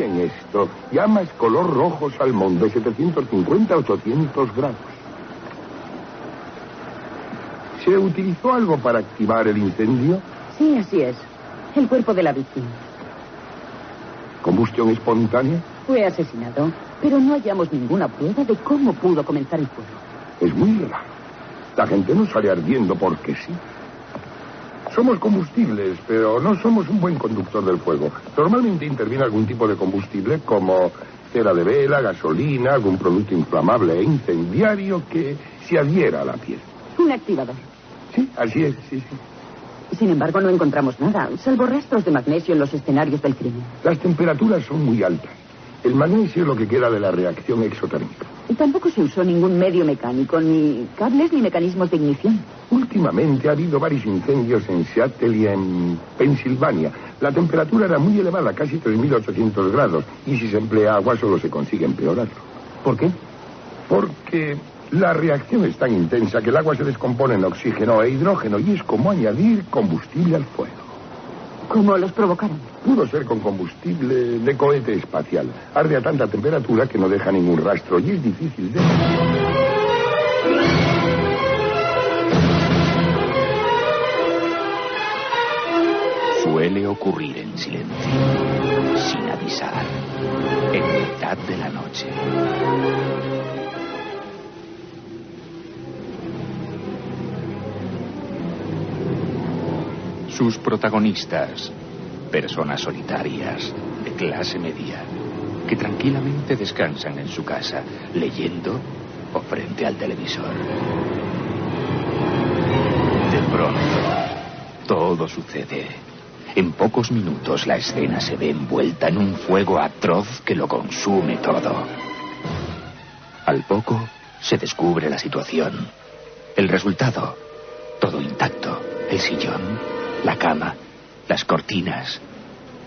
Miren esto. Llamas color rojo salmón de 750 a 800 grados. ¿Se utilizó algo para activar el incendio? Sí, así es. El cuerpo de la víctima. ¿Combustión espontánea? Fue asesinado, pero no hallamos ninguna prueba de cómo pudo comenzar el fuego. Es muy raro. La gente no sale ardiendo porque sí. Somos combustibles, pero no somos un buen conductor del fuego. Normalmente interviene algún tipo de combustible como cera de vela, gasolina, algún producto inflamable e incendiario que se adhiera a la piel. Un activador. Sí, así es, sí. Sin embargo, no encontramos nada, salvo rastros de magnesio en los escenarios del crimen. Las temperaturas son muy altas. El magnesio es lo que queda de la reacción exotérmica. Y tampoco se usó ningún medio mecánico, ni cables ni mecanismos de ignición. Últimamente ha habido varios incendios en Seattle y en Pensilvania. La temperatura era muy elevada, casi 3.800 grados. Y si se emplea agua, solo se consigue empeorarlo. ¿Por qué? Porque la reacción es tan intensa que el agua se descompone en oxígeno e hidrógeno y es como añadir combustible al fuego. ¿Cómo los provocaron? Pudo ser con combustible de cohete espacial. Arde a tanta temperatura que no deja ningún rastro y es difícil de... Suele ocurrir en silencio, sin avisar, en mitad de la noche. Sus protagonistas, personas solitarias, de clase media, que tranquilamente descansan en su casa, leyendo o frente al televisor. De pronto, todo sucede. En pocos minutos la escena se ve envuelta en un fuego atroz que lo consume todo. Al poco, se descubre la situación. El resultado, todo intacto. El sillón, la cama, las cortinas.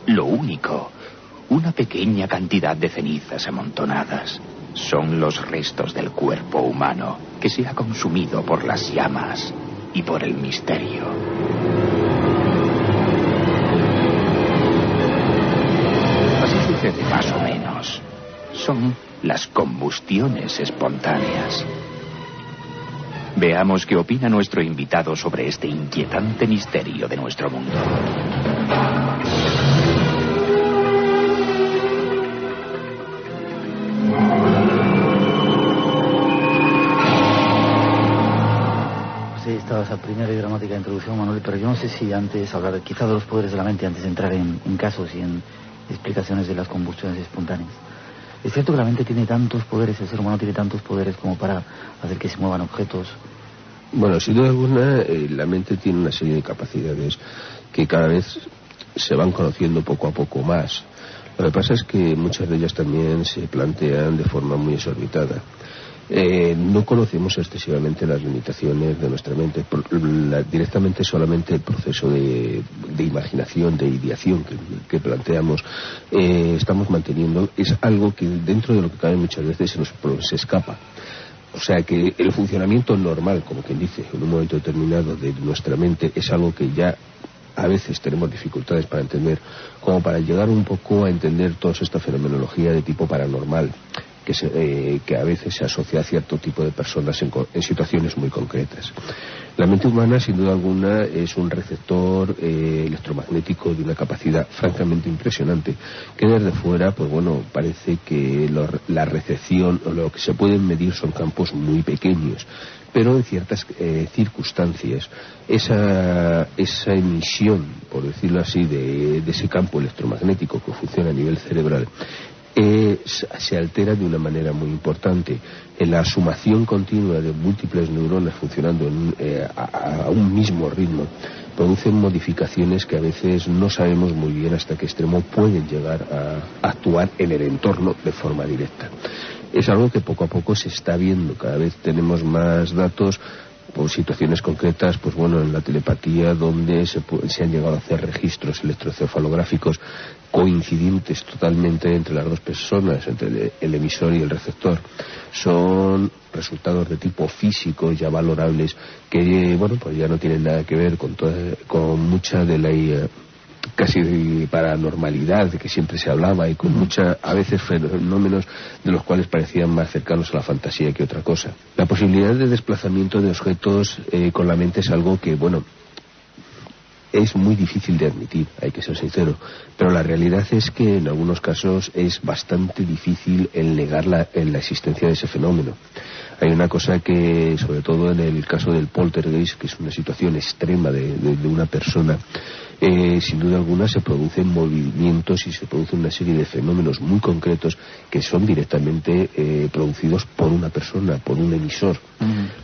Lo único, una pequeña cantidad de cenizas amontonadas. Son los restos del cuerpo humano que se ha consumido por las llamas y por el misterio. Así sucede más o menos. Son las combustiones espontáneas. Veamos qué opina nuestro invitado sobre este inquietante misterio de nuestro mundo. Sí, estaba esa primera y dramática introducción, Manuel, pero yo no sé si antes hablar quizá de los poderes de la mente, antes de entrar en casos y en explicaciones de las combustiones espontáneas. Es cierto que la mente tiene tantos poderes, el ser humano tiene tantos poderes como para hacer que se muevan objetos. Bueno, sin duda alguna, la mente tiene una serie de capacidades que cada vez se van conociendo poco a poco más. Lo que pasa es que muchas de ellas también se plantean de forma muy exorbitada. No conocemos excesivamente las limitaciones de nuestra mente. Directamente solamente el proceso de imaginación, de ideación que planteamos, estamos manteniendo, es algo que dentro de lo que cabe muchas veces se escapa. O sea que el funcionamiento normal, como quien dice, en un momento determinado de nuestra mente es algo que ya a veces tenemos dificultades para entender, como para llegar un poco a entender toda esta fenomenología de tipo paranormal que a veces se asocia a cierto tipo de personas en situaciones muy concretas. La mente humana, sin duda alguna, es un receptor electromagnético de una capacidad francamente impresionante, que desde fuera, pues bueno, parece que la recepción o lo que se pueden medir son campos muy pequeños, pero en ciertas circunstancias esa emisión, por decirlo así, de ese campo electromagnético que funciona a nivel cerebral se altera de una manera muy importante. En la sumación continua de múltiples neuronas funcionando a un mismo ritmo producen modificaciones que a veces no sabemos muy bien hasta qué extremo pueden llegar a actuar en el entorno de forma directa. Es algo que poco a poco se está viendo, cada vez tenemos más datos por situaciones concretas, pues bueno, en la telepatía, donde se han llegado a hacer registros electroencefalográficos coincidentes totalmente entre las dos personas, entre el emisor y el receptor. Son resultados de tipo físico ya valorables que, bueno, pues ya no tienen nada que ver con mucha de casi de paranormalidad de que siempre se hablaba y con a veces fenómenos de los cuales parecían más cercanos a la fantasía que otra cosa. La posibilidad de desplazamiento de objetos con la mente es algo que, bueno, es muy difícil de admitir, hay que ser sincero, pero la realidad es que en algunos casos es bastante difícil el negar la existencia de ese fenómeno. Hay una cosa que, sobre todo en el caso del poltergeist, que es una situación extrema de una persona, sin duda alguna se producen movimientos y se produce una serie de fenómenos muy concretos que son directamente producidos por una persona, por un emisor.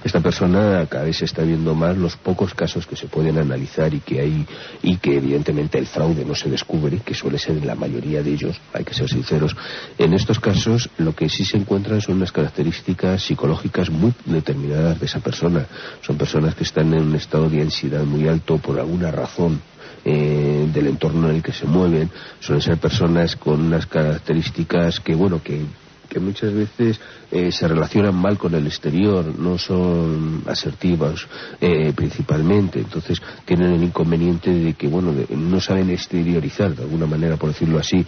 Esta persona cada vez se está viendo más los pocos casos que se pueden analizar y que hay, y que evidentemente el fraude no se descubre, que suele ser en la mayoría de ellos, hay que ser sinceros. En estos casos lo que sí se encuentran son unas características psicológicas muy determinadas de esa persona. Son personas que están en un estado de ansiedad muy alto por alguna razón del entorno en el que se mueven. Suelen ser personas con unas características que, bueno, que muchas veces se relacionan mal con el exterior, no son asertivas principalmente, entonces tienen el inconveniente de que, bueno, no saben exteriorizar de alguna manera, por decirlo así,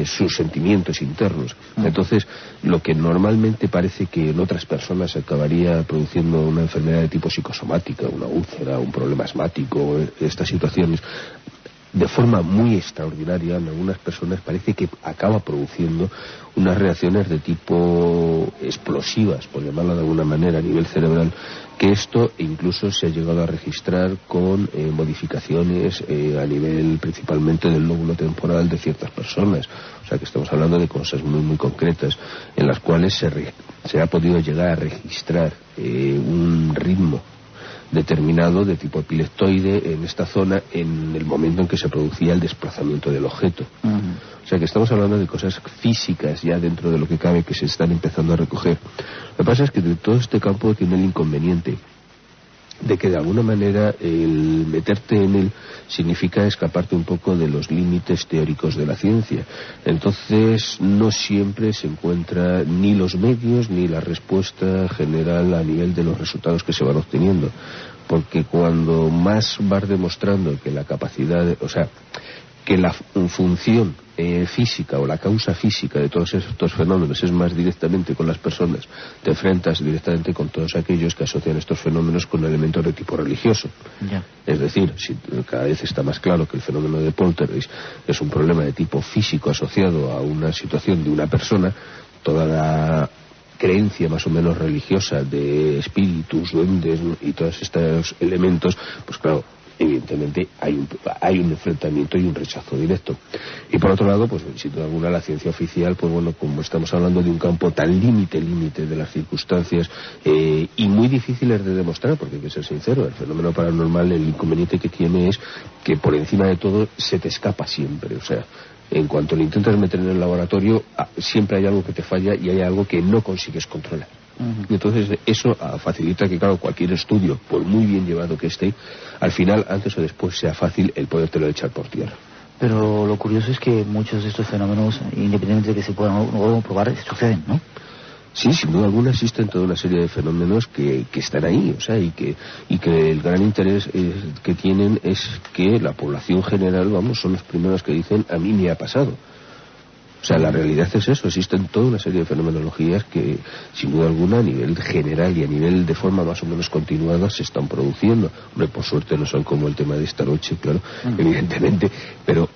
sus sentimientos internos. Entonces, lo que normalmente parece que en otras personas acabaría produciendo una enfermedad de tipo psicosomática, una úlcera, un problema asmático, estas situaciones, de forma muy extraordinaria, en algunas personas parece que acaba produciendo unas reacciones de tipo explosivas, por llamarlo de alguna manera, a nivel cerebral, que esto incluso se ha llegado a registrar con modificaciones a nivel principalmente del lóbulo temporal de ciertas personas. O sea que estamos hablando de cosas muy muy concretas en las cuales se ha podido llegar a registrar un ritmo determinado de tipo epileptoide en esta zona en el momento en que se producía el desplazamiento del objeto. O sea que estamos hablando de cosas físicas ya dentro de lo que cabe que se están empezando a recoger. Lo que pasa es que de todo este campo tiene el inconveniente de que de alguna manera el meterte en él significa escaparte un poco de los límites teóricos de la ciencia. Entonces no siempre se encuentra ni los medios ni la respuesta general a nivel de los resultados que se van obteniendo, porque cuando más vas demostrando que la capacidad, o sea, que la función física o la causa física de todos estos fenómenos es más directamente con las personas, te enfrentas directamente con todos aquellos que asocian estos fenómenos con elementos de tipo religioso. Es decir, si cada vez está más claro que el fenómeno de poltergeist es un problema de tipo físico asociado a una situación de una persona, toda la creencia más o menos religiosa de espíritus, duendes y todos estos elementos, pues claro, evidentemente hay un enfrentamiento y un rechazo directo. Y por otro lado, pues sin duda alguna la ciencia oficial, pues bueno, como estamos hablando de un campo tan límite de las circunstancias y muy difíciles de demostrar, porque hay que ser sincero, el fenómeno paranormal, el inconveniente que tiene es que por encima de todo se te escapa siempre, o sea, en cuanto lo intentas meter en el laboratorio siempre hay algo que te falla y hay algo que no consigues controlar. Y entonces eso facilita que, claro, cualquier estudio, por muy bien llevado que esté, al final, antes o después, sea fácil el podértelo echar por tierra. Pero lo curioso es que muchos de estos fenómenos, independientemente de que se puedan o probar, suceden, ¿no? Sí, sin duda alguna existen toda una serie de fenómenos que están ahí, o sea, y que el gran interés que tienen es que la población general, vamos, son los primeros que dicen, a mí me ha pasado. O sea, la realidad es eso, existen toda una serie de fenomenologías que, sin duda alguna, a nivel general y a nivel de forma más o menos continuada se están produciendo. Hombre, por suerte no son como el tema de esta noche, claro, evidentemente, pero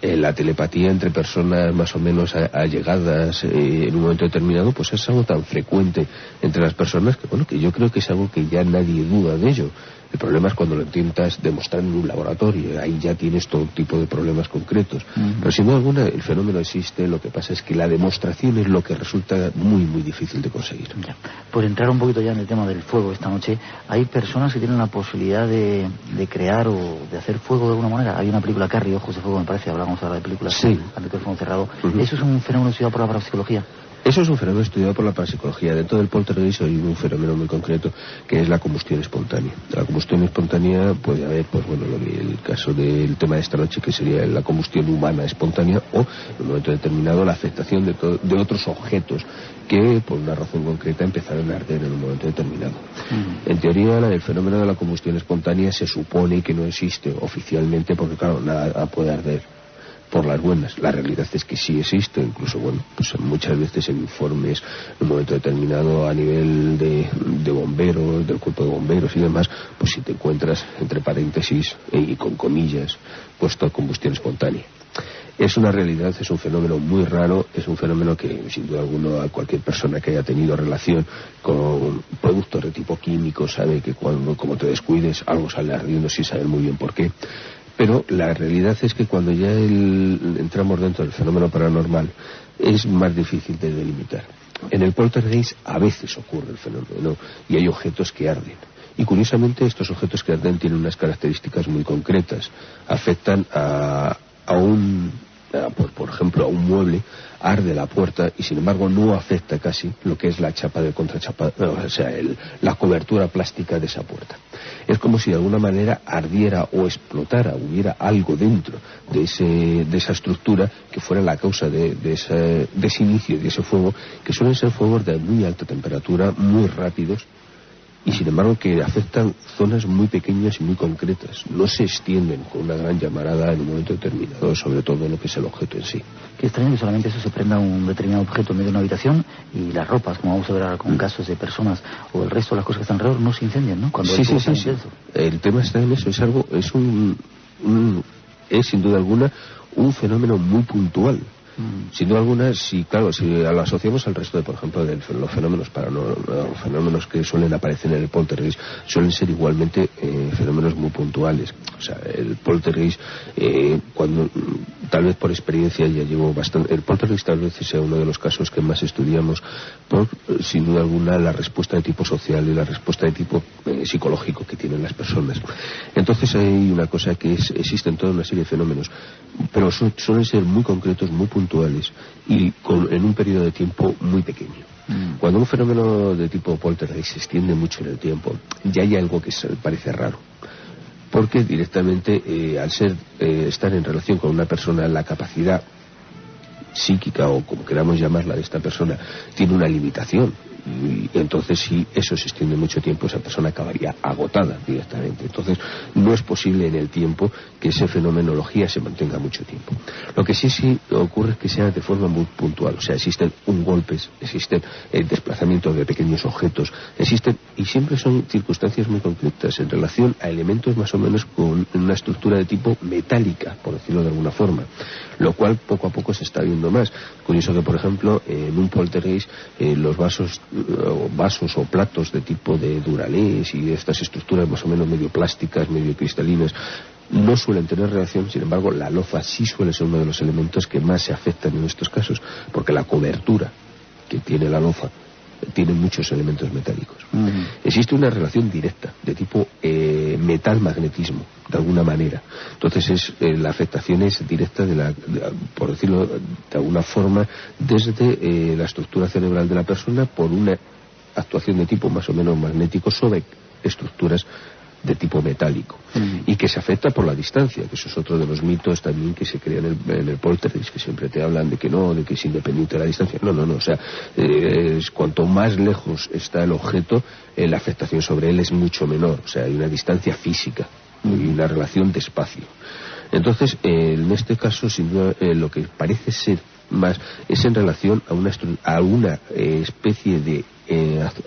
la telepatía entre personas más o menos allegadas en un momento determinado, pues es algo tan frecuente entre las personas que, bueno, que yo creo que es algo que ya nadie duda de ello. El problema es cuando lo intentas demostrar en un laboratorio, ahí ya tienes todo tipo de problemas concretos. Pero sin duda alguna el fenómeno existe, lo que pasa es que la demostración es lo que resulta muy muy difícil de conseguir. Ya. Por entrar un poquito ya en el tema del fuego esta noche, hay personas que tienen la posibilidad de crear o de hacer fuego de alguna manera. Hay una película, Carrie, Ojos de Fuego, me parece, hablamos ahora de películas, sí, al micrófono cerrado. ¿Eso es un fenómeno estudiado por la parapsicología? Eso es un fenómeno estudiado por la parapsicología. Dentro del poltergeist hay un fenómeno muy concreto que es la combustión espontánea. La combustión espontánea puede haber, pues bueno, el caso del tema de esta noche, que sería la combustión humana espontánea, o en un momento determinado la afectación de otros objetos que por una razón concreta empezaron a arder en un momento determinado. En teoría, el fenómeno de la combustión espontánea se supone que no existe oficialmente, porque claro, nada puede arder por las buenas. La realidad es que sí existe, incluso, bueno, pues muchas veces en informes en un momento determinado a nivel de bomberos, del cuerpo de bomberos y demás, pues si te encuentras entre paréntesis y con comillas puesto combustión espontánea. Es una realidad, es un fenómeno muy raro, es un fenómeno que sin duda alguna a cualquier persona que haya tenido relación con productos de tipo químico sabe que cuando, como te descuides, algo sale ardiendo sin saber muy bien por qué. Pero la realidad es que cuando ya entramos dentro del fenómeno paranormal es más difícil de delimitar. En el poltergeist a veces ocurre el fenómeno y hay objetos que arden. Y curiosamente estos objetos que arden tienen unas características muy concretas. Afectan por ejemplo, a un mueble, arde la puerta y sin embargo no afecta casi lo que es la chapa de contrachapa, o sea, la cobertura plástica de esa puerta. Es como si de alguna manera ardiera o explotara, hubiera algo dentro de esa estructura que fuera la causa de ese inicio de ese fuego, que suelen ser fuegos de muy alta temperatura, muy rápidos, y sin embargo que afectan zonas muy pequeñas y muy concretas. No se extienden con una gran llamarada en un momento determinado, sobre todo en lo que es el objeto en sí. Qué extraño que solamente eso se prenda un determinado objeto en medio de una habitación y las ropas, como vamos a ver ahora con casos de personas, o el resto de las cosas que están alrededor, no se incendian, ¿no? Cuando sí. El tema está en eso, es sin duda alguna un fenómeno muy puntual. Sin duda alguna, si lo asociamos al resto de, por ejemplo, de los fenómenos paranormales, fenómenos que suelen aparecer en el poltergeist, suelen ser igualmente fenómenos muy puntuales. O sea, el poltergeist, cuando tal vez por experiencia ya llevo bastante, el poltergeist tal vez sea uno de los casos que más estudiamos por, sin duda alguna, la respuesta de tipo social y la respuesta de tipo psicológico que tienen las personas. Entonces hay una cosa que existen toda una serie de fenómenos, pero suelen ser muy concretos, muy puntuales y en un periodo de tiempo muy pequeño. Cuando un fenómeno de tipo poltergeist se extiende mucho en el tiempo, ya hay algo que parece raro, porque directamente al estar en relación con una persona, la capacidad psíquica o como queramos llamarla de esta persona tiene una limitación. Y entonces si eso se extiende mucho tiempo, esa persona acabaría agotada directamente. Entonces no es posible en el tiempo que esa fenomenología se mantenga mucho tiempo. Lo que sí ocurre es que sea de forma muy puntual. O sea, existen golpes, existen desplazamientos de pequeños objetos, existen, y siempre son circunstancias muy concretas en relación a elementos más o menos con una estructura de tipo metálica, por decirlo de alguna forma, lo cual poco a poco se está viendo más. Curioso que, por ejemplo, en un poltergeist los vasos o platos de tipo de Duralés y estas estructuras más o menos medio plásticas, medio cristalinas, no suelen tener relación. Sin embargo, la loza sí suele ser uno de los elementos que más se afectan en estos casos, porque la cobertura que tiene la loza tiene muchos elementos metálicos. Existe una relación directa de tipo metal-magnetismo, de alguna manera. Entonces la afectación es directa por decirlo de alguna forma, desde la estructura cerebral de la persona por una actuación de tipo más o menos magnético sobre estructuras de tipo metálico, y que se afecta por la distancia, que eso es otro de los mitos también que se crean en el poltergeist, que siempre te hablan de que no, de que es independiente de la distancia. No, o sea, cuanto más lejos está el objeto, la afectación sobre él es mucho menor. O sea, hay una distancia física y una relación de espacio. Entonces, en este caso, sin duda, lo que parece ser más es en relación a una especie de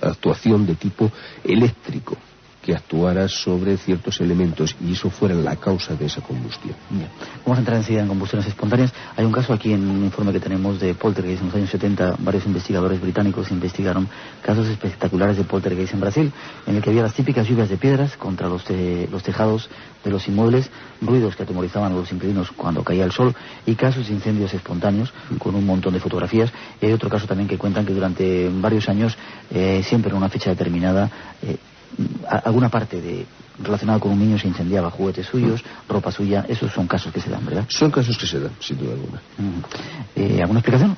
actuación de tipo eléctrico, que actuara sobre ciertos elementos y eso fuera la causa de esa combustión. Bien. Vamos a entrar enseguida en combustiones espontáneas. Hay un caso aquí en un informe que tenemos de poltergeist en los años 70. Varios investigadores británicos investigaron casos espectaculares de poltergeist en Brasil, en el que había las típicas lluvias de piedras contra los tejados de los inmuebles, ruidos que atemorizaban a los inquilinos cuando caía el sol, y casos de incendios espontáneos con un montón de fotografías. Y hay otro caso también que cuentan que durante varios años, siempre en una fecha determinada, alguna parte relacionada con un niño se incendiaba, juguetes suyos, ropa suya. Esos son casos que se dan, ¿verdad? Son casos que se dan, sin duda alguna. ¿Alguna explicación?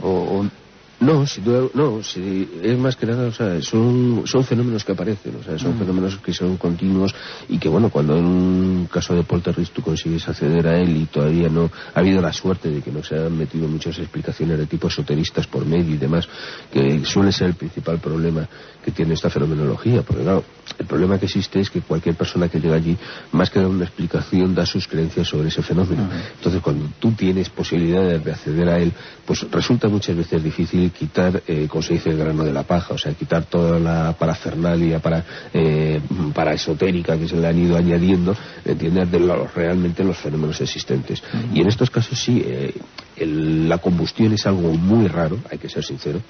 No, sin duda, no, sí, es más que nada, o sea, son fenómenos que aparecen, o sea, son fenómenos que son continuos y que, bueno, cuando en un caso de poltergeist tú consigues acceder a él y todavía no ha habido la suerte de que no se han metido muchas explicaciones de tipo esoteristas por medio y demás, que suele ser el principal problema que tiene esta fenomenología, porque claro, el problema que existe es que cualquier persona que llega allí, más que dar una explicación, da sus creencias sobre ese fenómeno. Entonces, cuando tú tienes posibilidades de acceder a él, pues resulta muchas veces difícil quitar, como se dice, el grano de la paja, o sea, quitar toda la parafernalia para esotérica que se le han ido añadiendo, ¿entiendes?, de realmente los fenómenos existentes. Y en estos casos sí, la combustión es algo muy raro, hay que ser sincero,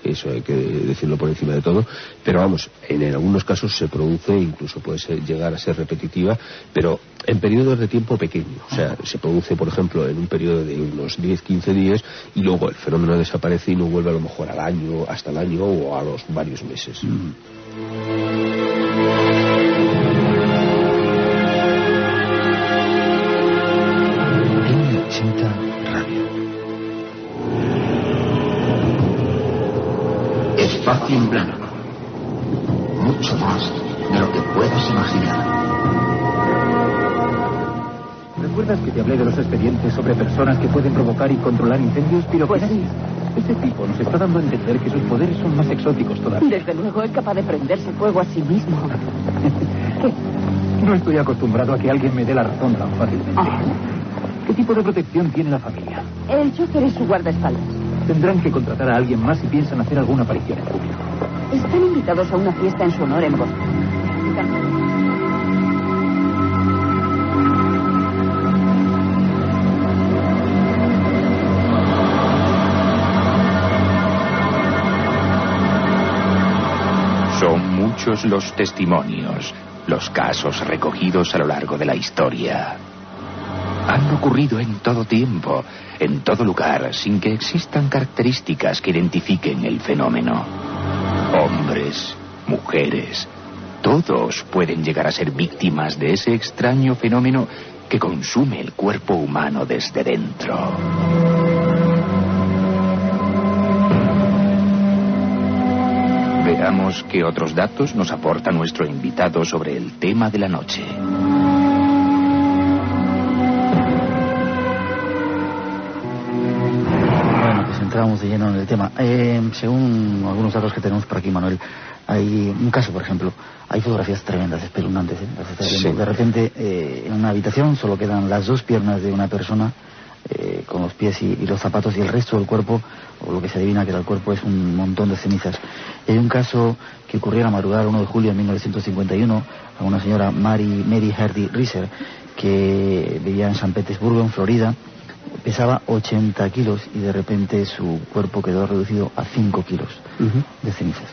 eso hay que decirlo por encima de todo, pero vamos, en algunos casos se produce, incluso puede llegar a ser repetitiva, pero en periodos de tiempo pequeños. O sea, se produce, por ejemplo, en un periodo de unos 10-15 días y luego el fenómeno desaparece y no vuelve a lo mejor al año, hasta el año o a los varios meses. Espacio en blanco. Mucho más de lo que puedas imaginar. ¿Recuerdas que te hablé de los expedientes sobre personas que pueden provocar y controlar incendios piroquináticos? Pues sí. Este tipo nos está dando a entender que sus poderes son más exóticos todavía. Desde luego es capaz de prenderse fuego a sí mismo. No estoy acostumbrado a que alguien me dé la razón tan fácilmente. ¿Qué tipo de protección tiene la familia? El chofer es su guardaespaldas. Tendrán que contratar a alguien más si piensan hacer alguna aparición en público. Están invitados a una fiesta en su honor en Boston. Son muchos los testimonios, los casos recogidos a lo largo de la historia. Han ocurrido en todo tiempo, en todo lugar, sin que existan características que identifiquen el fenómeno. Hombres, mujeres, todos pueden llegar a ser víctimas de ese extraño fenómeno que consume el cuerpo humano desde dentro. Veamos qué otros datos nos aporta nuestro invitado sobre el tema de la noche. Entramos de lleno en el tema. Según algunos datos que tenemos por aquí, Manuel, hay un caso, por ejemplo, hay fotografías tremendas, espeluznantes, Sí. De repente, en una habitación solo quedan las dos piernas de una persona, con los pies y los zapatos, y el resto del cuerpo, o lo que se adivina que era el cuerpo, es un montón de cenizas. Y hay un caso que ocurrió la madrugada del 1 de julio de 1951 a una señora Mary Hardy Reiser, que vivía en San Petersburgo, en Florida. Pesaba 80 kilos y de repente su cuerpo quedó reducido a 5 kilos de cenizas.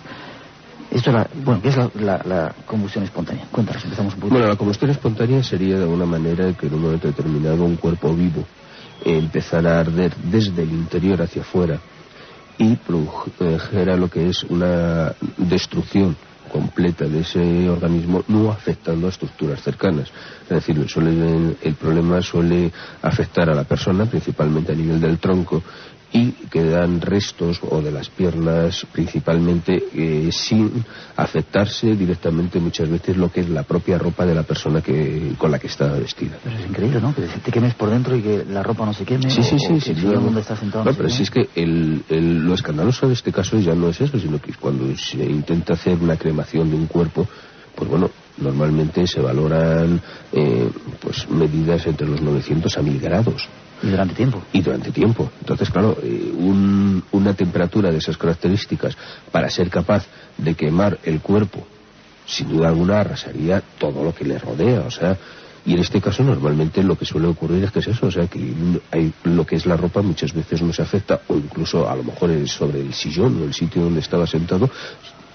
Esto era, bueno, ¿qué es la combustión espontánea? Cuéntanos, empezamos un poquito. Bueno, la combustión espontánea sería de alguna manera que en un momento determinado un cuerpo vivo empezara a arder desde el interior hacia afuera y produjera lo que es una destrucción completa de ese organismo, no afectando a estructuras cercanas. Es decir, el problema suele afectar a la persona, principalmente a nivel del tronco, y quedan restos, o de las piernas principalmente, sin afectarse directamente muchas veces lo que es la propia ropa de la persona con la que está vestida. Pero es increíble, ¿no? Que te quemes por dentro y que la ropa no se queme. Sí. Donde estás sentado. No, pero si es que lo escandaloso de este caso ya no es eso, sino que cuando se intenta hacer una cremación de un cuerpo, pues bueno, normalmente se valoran pues medidas entre los 900 a 1000 grados. Y durante tiempo. Entonces, claro, una temperatura de esas características para ser capaz de quemar el cuerpo, sin duda alguna arrasaría todo lo que le rodea, o sea, y en este caso normalmente lo que suele ocurrir es que es eso, o sea, que lo que es la ropa muchas veces no se afecta, o incluso a lo mejor sobre el sillón o el sitio donde estaba sentado,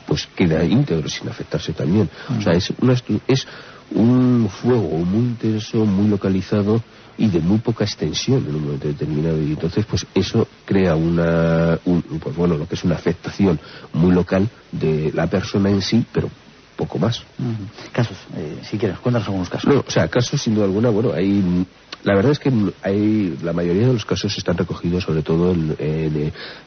pues queda íntegro sin afectarse también. O sea, es un fuego muy intenso, muy localizado y de muy poca extensión en un momento determinado, y entonces pues eso crea pues bueno, lo que es una afectación muy local de la persona en sí, pero poco más. Casos, si quieres, cuéntanos algunos casos. No, o sea, casos sin duda alguna, bueno, hay La verdad es que la mayoría de los casos están recogidos sobre todo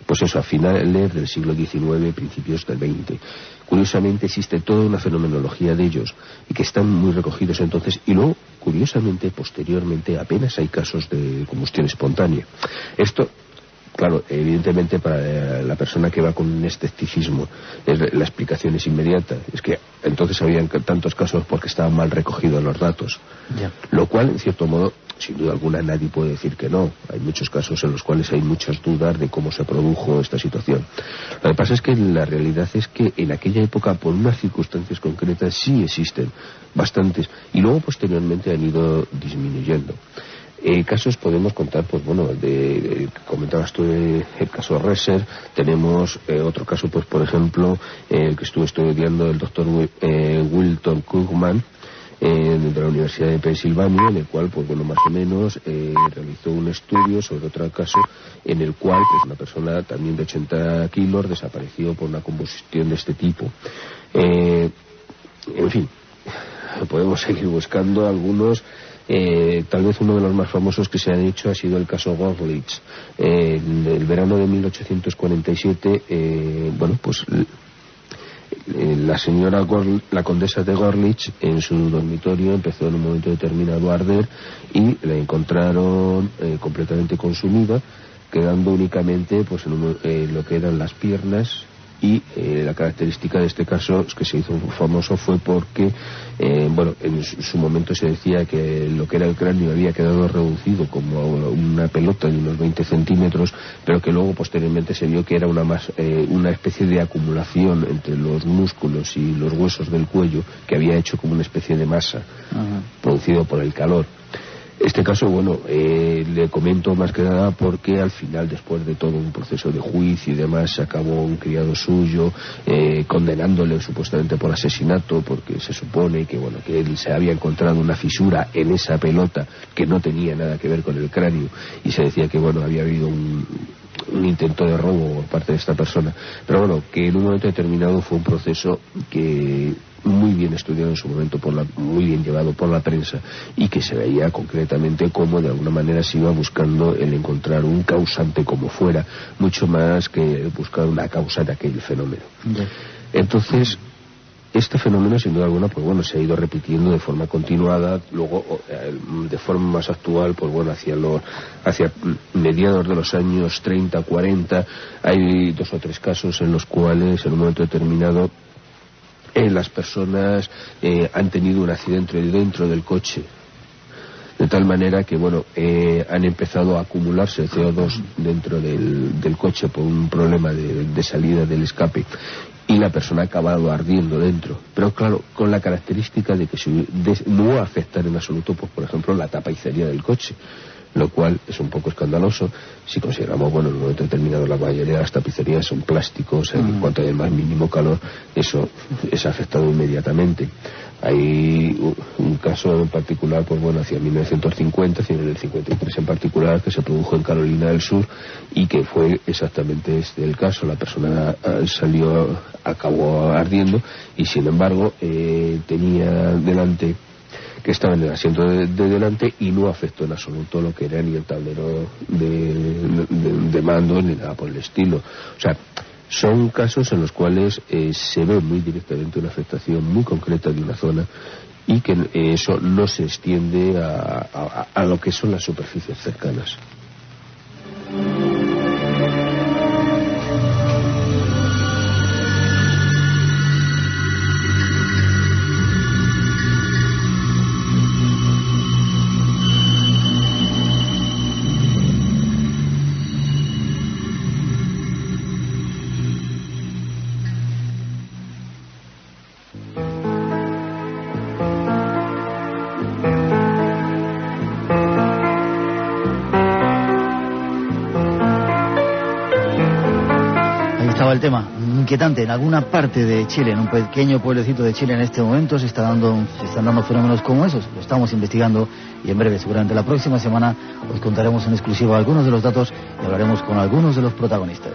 pues eso, a finales del siglo XIX, principios del XX. Curiosamente existe toda una fenomenología de ellos y que están muy recogidos entonces, y luego, curiosamente, posteriormente apenas hay casos de combustión espontánea. Esto, claro, evidentemente para la persona que va con un escepticismo, la explicación es inmediata. Es que entonces habían tantos casos porque estaban mal recogidos los datos. Ya. Lo cual, en cierto modo, sin duda alguna nadie puede decir que no. Hay muchos casos en los cuales hay muchas dudas de cómo se produjo esta situación. Lo que pasa es que la realidad es que en aquella época, por unas circunstancias concretas, sí existen bastantes, y luego posteriormente han ido disminuyendo. Casos podemos contar, pues bueno, comentabas tú el caso Reser. Tenemos otro caso, pues por ejemplo, el que estuve estudiando el doctor Wilton Krugman, de la Universidad de Pensilvania, en el cual, pues bueno, más o menos realizó un estudio sobre otro caso en el cual, pues una persona también de 80 kilos desapareció por una combustión de este tipo. En fin, podemos seguir buscando algunos. Tal vez uno de los más famosos que se han hecho ha sido el caso Gorlitz. En el verano de 1847, bueno, pues la señora la condesa de Gorlitz, en su dormitorio empezó en un momento determinado a arder y la encontraron completamente consumida, quedando únicamente pues en lo que eran las piernas. Y la característica de este caso que se hizo famoso fue porque bueno, en su momento se decía que lo que era el cráneo había quedado reducido como una pelota de unos 20 centímetros, pero que luego posteriormente se vio que era una especie de acumulación entre los músculos y los huesos del cuello, que había hecho como una especie de masa producido por el calor. Este caso, bueno, le comento más que nada porque al final, después de todo un proceso de juicio y demás, se acabó un criado suyo condenándole supuestamente por asesinato, porque se supone que, bueno, que él se había encontrado una fisura en esa pelota que no tenía nada que ver con el cráneo, y se decía que, bueno, había habido un intento de robo por parte de esta persona. Pero bueno, que en un momento determinado fue un proceso que muy bien estudiado en su momento, muy bien llevado por la prensa, y que se veía concretamente cómo de alguna manera se iba buscando el encontrar un causante como fuera, mucho más que buscar una causa de aquel fenómeno. Entonces, este fenómeno, sin duda alguna, pues bueno, se ha ido repitiendo de forma continuada. Luego, de forma más actual, pues bueno, hacia mediados de los años 30, 40, hay 2 o 3 casos en los cuales en un momento determinado las personas han tenido un accidente dentro del coche, de tal manera que, bueno, han empezado a acumularse CO2 dentro del coche por un problema de salida del escape, y la persona ha acabado ardiendo dentro. Pero claro, con la característica de que no va a afectar en absoluto, pues por ejemplo, la tapicería del coche, lo cual es un poco escandaloso si consideramos, bueno, en un momento determinado la mayoría de las tapicerías son plásticos, en cuanto hay el más mínimo calor, eso es afectado inmediatamente. Hay un caso en particular, pues bueno, hacia 1950, hacia el 53 en particular, que se produjo en Carolina del Sur, y que fue exactamente este el caso. La persona acabó ardiendo, y sin embargo tenía delante, que estaba en el asiento de delante, y no afectó en absoluto lo que era ni el tablero de mando ni nada por el estilo. O sea, son casos en los cuales se ve muy directamente una afectación muy concreta de una zona, y que eso no se extiende a lo que son las superficies cercanas. El tema inquietante: en alguna parte de Chile, en un pequeño pueblecito de Chile en este momento, se están dando fenómenos como esos. Lo estamos investigando, y en breve, seguramente la próxima semana, os contaremos en exclusiva algunos de los datos y hablaremos con algunos de los protagonistas.